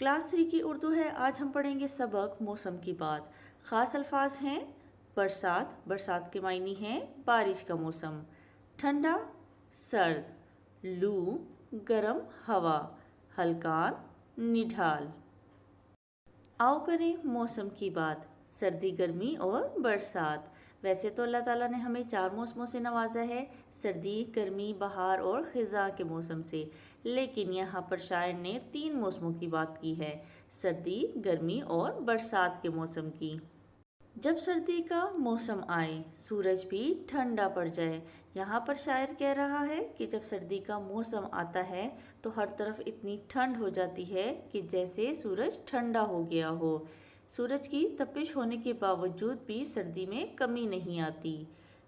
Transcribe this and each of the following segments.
Class 3 की उर्दू है। आज हम पढ़ेंगे सबक मौसम की बात। ख़ास अल्फाज हैं बरसात, बरसात के मायने हैं बारिश का मौसम, ठंडा सर्द, लू गर्म हवा, हल्कान निढाल। आओ करें मौसम की बात। सर्दी, गर्मी और बरसात। वैसे तो अल्लाह ताला ने हमें 4 मौसमों से नवाजा है, सर्दी, गर्मी, बहार और ख़िज़ा के मौसम से। लेकिन यहाँ पर शायर ने 3 मौसमों की बात की है, सर्दी, गर्मी और बरसात के मौसम की। जब सर्दी का मौसम आए, सूरज भी ठंडा पड़ जाए। यहाँ पर शायर कह रहा है कि जब सर्दी का मौसम आता है तो हर तरफ इतनी ठंड हो जाती है कि जैसे सूरज ठंडा हो गया हो। सूरज की तपिश होने के बावजूद भी सर्दी में कमी नहीं आती।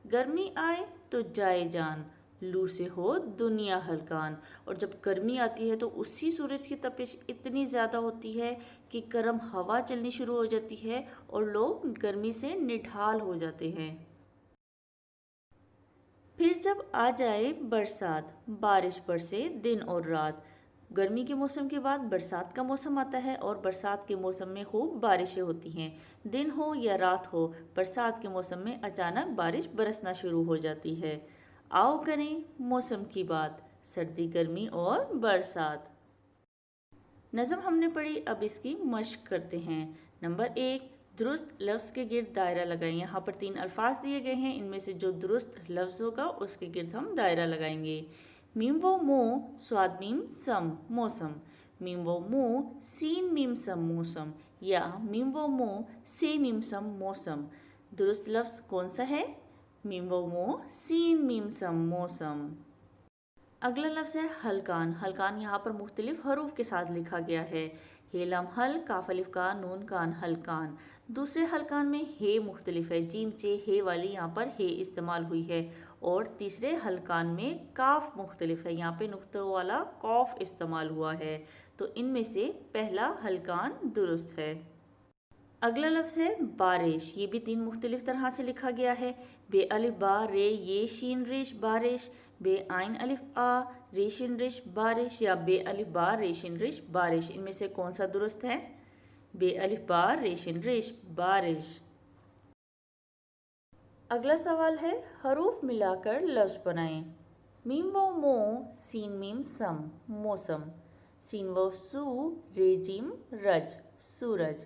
गर्मी आए तो जाए जान, लू से हो दुनिया हलकान। और जब गर्मी आती है तो उसी सूरज की तपिश इतनी ज़्यादा होती है कि गर्म हवा चलनी शुरू हो जाती है और लोग गर्मी से निढाल हो जाते हैं। फिर जब आ जाए बरसात, बारिश बरसे दिन और रात। गर्मी के मौसम के बाद बरसात का मौसम आता है और बरसात के मौसम में खूब बारिशें होती हैं। दिन हो या रात हो, बरसात के मौसम में अचानक बारिश बरसना शुरू हो जाती है। आओ करें मौसम की बात, सर्दी, गर्मी और बरसात। नज़म हमने पढ़ी, अब इसकी मश्क करते हैं। नंबर 1, दुरुस्त लफ्ज़ के गिर्द दायरा लगाएं। यहाँ पर 3 अल्फाज दिए गए हैं, इनमें से जो दुरुस्त लफ्ज़ होगा उसके गिर्द हम दायरा लगाएंगे। मीम व मो स्वाद मीम सम मौसम, मीम व मो सीन मीम सम मौसम, या मीम व मो से मीम सम मौसम। दुरुस्त लफ्ज़ कौन सा है? मीम व मो सीन मीम सम मौसम। अगला लफ्ज़ है हलकान। हलकान यहाँ पर मुख्तलिफ हरूफ के साथ लिखा गया है। हे लम हल, काफ अलिफ का, नून कान, हलकान। दूसरे हलकान में हे मुख्तलिफ है, जीम चे हे वाली यहाँ पर हे इस्तेमाल हुई है। और तीसरे हलकान में काफ मुख्तलिफ है, यहाँ पे नुक्तों वाला कौफ इस्तेमाल हुआ है। तो इनमें से पहला हलकान दुरुस्त है। अगला लफ्ज़ है बारिश। ये भी 3 मुख्तलिफ तरह से लिखा गया है। बे अलिफ बा रे ये शीन रिश बारिश, बे आइन अलिफ आ रे शिन रिश बारिश, या बे अलिफ बा रे शिन रिश बारिश। इनमें से कौन सा दुरुस्त है? बे अलिफ बा रे शिन रिश बारिश। अगला सवाल है हरूफ मिलाकर लफ्ज़ बनाएं। मीम व मो सीन मीम सम मौसम, सीन व सू रे जिम रज सूरज,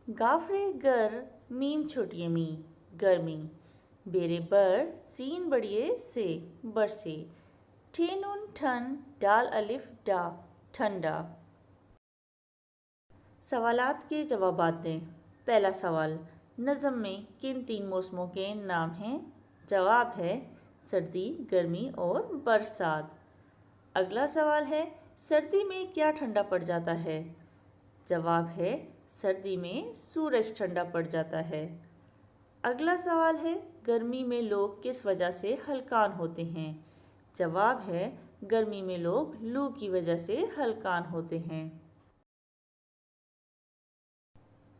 गाफरे गर मीम छोटिए मी गर्मी, बेरे बर सीन बड़िए से बरसे, ठे नून ठन डाल अलिफ डा ठंडा। सवालात के जवाबात दें। पहला सवाल, नज़म में किन 3 मौसमों के नाम हैं? जवाब है सर्दी, गर्मी और बरसात। अगला सवाल है सर्दी में क्या ठंडा पड़ जाता है? जवाब है सर्दी में सूरज ठंडा पड़ जाता है। अगला सवाल है गर्मी में लोग किस वजह से हलकान होते हैं? जवाब है गर्मी में लोग लू की वजह से हलकान होते हैं।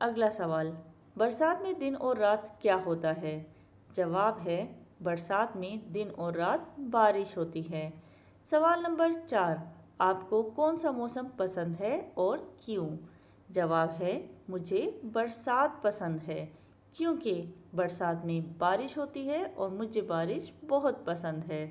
अगला सवाल, बरसात में दिन और रात क्या होता है? जवाब है बरसात में दिन और रात बारिश होती है। सवाल नंबर 4, आपको कौन सा मौसम पसंद है और क्यों? जवाब है मुझे बरसात पसंद है क्योंकि बरसात में बारिश होती है और मुझे बारिश बहुत पसंद है।